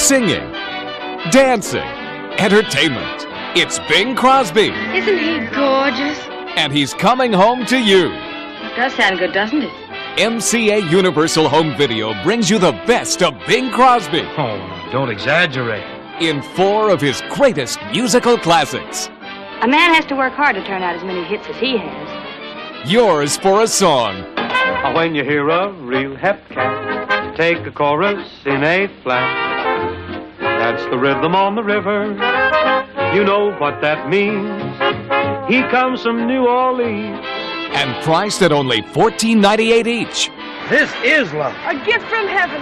singing, dancing, entertainment. It's Bing Crosby. Isn't he gorgeous? And he's coming home to you. Does sound good, doesn't it? MCA Universal Home Video brings you the best of Bing Crosby Oh, don't exaggerate. in 4 of his greatest musical classics. A man has to work hard to turn out as many hits as he has. Yours for a song. When you hear a real hep cat, take a chorus in A flat. That's the rhythm on the river. You know what that means. He comes from New Orleans. And priced at only $14.98 each. This is love. A gift from heaven.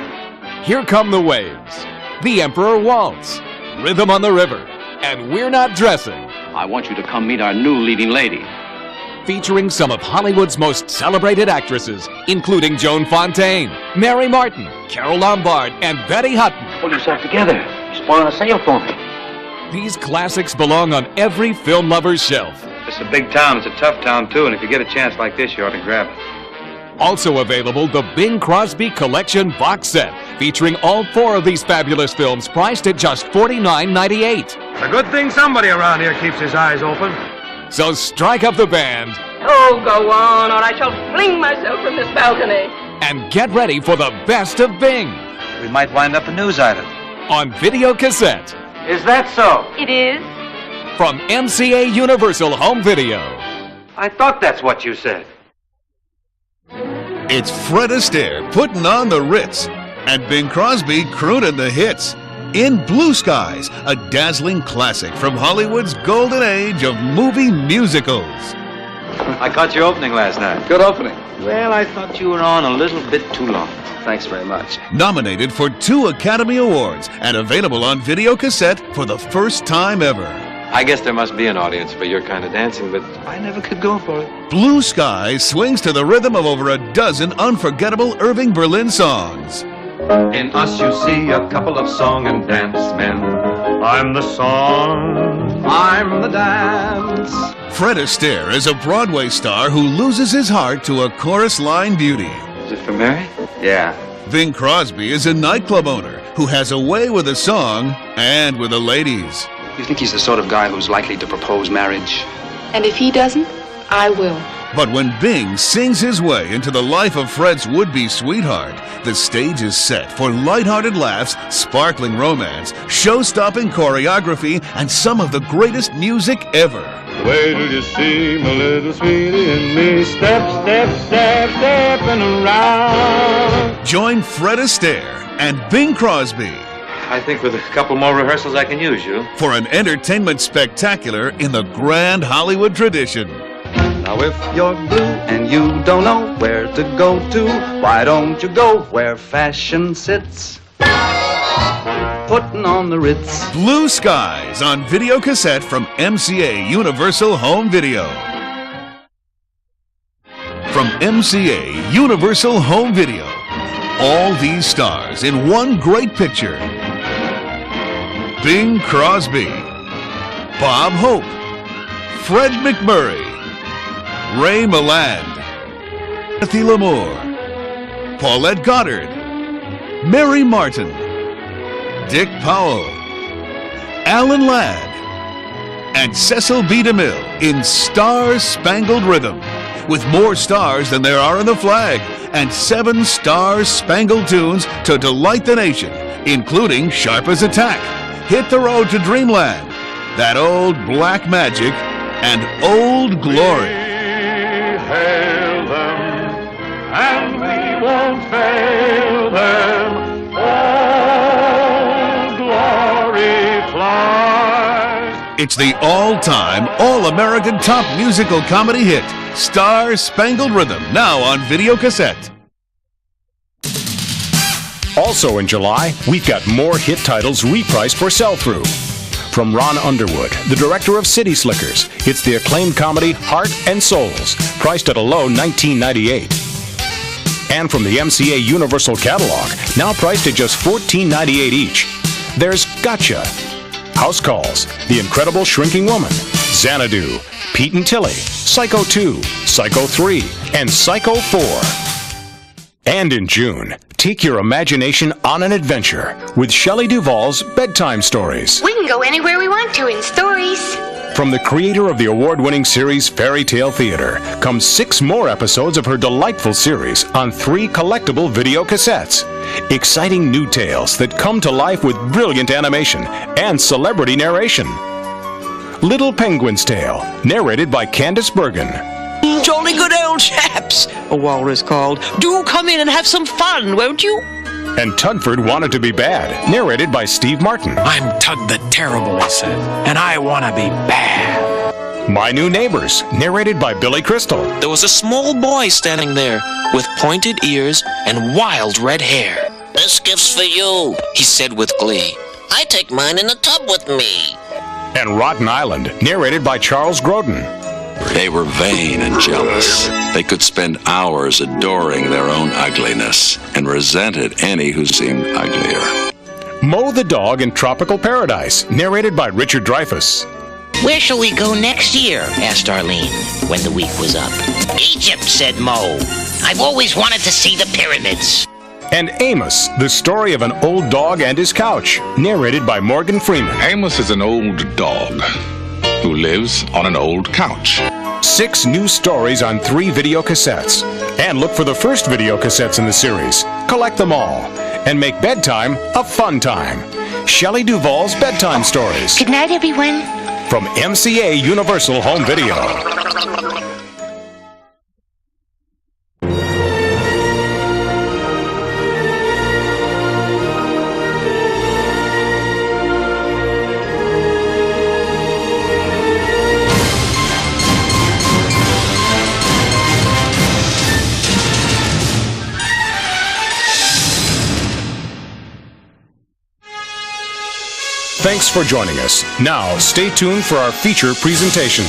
Here Come the Waves, The Emperor Waltz, Rhythm on the River, and We're Not Dressing. I want you to come meet our new leading lady. Featuring some of Hollywood's most celebrated actresses, including Joan Fontaine, Mary Martin, Carole Lombard, and Betty Hutton. Pull yourself together. You're spoiling a sale for me. These classics belong on every film lover's shelf. It's a big town. It's a tough town, too, and if you get a chance like this, you ought to grab it. Also available, the Bing Crosby Collection Box Set, featuring all 4 of these fabulous films, priced at just $49.98. It's a good thing somebody around here keeps his eyes open. So strike up the band Oh, go on, or I shall fling myself from this balcony. and get ready for the best of Bing We might wind up a news item. on video cassette Is that so? It is? from MCA Universal Home Video. I thought that's what you said. It's Fred Astaire putting on the Ritz and Bing Crosby crooning the hits in Blue Skies, a dazzling classic from Hollywood's golden age of movie musicals. I caught your opening last night. Good opening. Well, I thought you were on a little bit too long. Thanks very much. Nominated for 2 Academy Awards and available on video cassette for the first time ever. I guess there must be an audience for your kind of dancing, but I never could go for it. Blue Skies swings to the rhythm of over a dozen unforgettable Irving Berlin songs. In us you see a couple of song and dance men. I'm the song, I'm the dance. Fred Astaire is a Broadway star who loses his heart to a chorus line beauty. Is it for Mary? Yeah. Bing Crosby is a nightclub owner who has a way with a song and with the ladies. You think he's the sort of guy who's likely to propose marriage? And if he doesn't, I will. But when Bing sings his way into the life of Fred's would-be sweetheart, the stage is set for lighthearted laughs, sparkling romance, show-stopping choreography, and some of the greatest music ever. Wait till you see my little sweetie and me step, step, step, stepping around. Join Fred Astaire and Bing Crosby I think with a couple more rehearsals I can use you. for an entertainment spectacular in the grand Hollywood tradition. Now if you're blue and you don't know where to go to, why don't you go where fashion sits? Putting on the Ritz. Blue Skies on video cassette from MCA Universal Home Video. From MCA Universal Home Video. All these stars in one great picture. Bing Crosby, Bob Hope, Fred McMurray, Ray Milland, Kathy Lamore, Paulette Goddard, Mary Martin, Dick Powell, Alan Ladd, and Cecil B. DeMille in Star-Spangled Rhythm, with more stars than there are in the flag, and 7 star-spangled tunes to delight the nation, including Sharp as a Tack, Hit the Road to Dreamland, That Old Black Magic, and Old Glory. We hail them, and we won't fail them. Old glory flies. It's the all-time, all-American top musical comedy hit, Star-Spangled Rhythm, now on video cassette. Also in July, we've got more hit titles repriced for sell-through. From Ron Underwood, the director of City Slickers, it's the acclaimed comedy Heart and Souls, priced at a low $19.98. And from the MCA Universal Catalog, now priced at just $14.98 each, there's Gotcha, House Calls, The Incredible Shrinking Woman, Xanadu, Pete and Tilly, Psycho 2, Psycho 3, and Psycho 4. And in June, Take your imagination on an adventure with Shelley Duvall's Bedtime Stories. We can go anywhere we want to in stories. From the creator of the award-winning series Fairy Tale Theater comes 6 more episodes of her delightful series on 3 collectible video cassettes. Exciting new tales that come to life with brilliant animation and celebrity narration. Little Penguin's Tale, narrated by Candace Bergen. Jolly good old chaps, a walrus called. Do come in and have some fun, won't you? And Tugford Wanted to Be Bad, narrated by Steve Martin. I'm Tug the Terrible, he said, and I want to be bad. My New Neighbors, narrated by Billy Crystal. There was a small boy standing there with pointed ears and wild red hair. This gift's for you, he said with glee. I take mine in the tub with me. And Rotten Island, narrated by Charles Grodin. They were vain and jealous. They could spend hours adoring their own ugliness and resented any who seemed uglier. Mo the Dog in Tropical Paradise, narrated by Richard Dreyfuss. Where shall we go next year? Asked Arlene when the week was up. Egypt, said Mo. I've always wanted to see the pyramids. And Amos, the story of an old dog and his couch, narrated by Morgan Freeman. Amos is an old dog who lives on an old couch. 6 new stories on 3 video cassettes. And look for the first video cassettes in the series. Collect them all. And make bedtime a fun time. Shelley Duvall's Bedtime Stories. Good night, everyone. From MCA Universal Home Video. Thanks for joining us. Now, stay tuned for our feature presentation.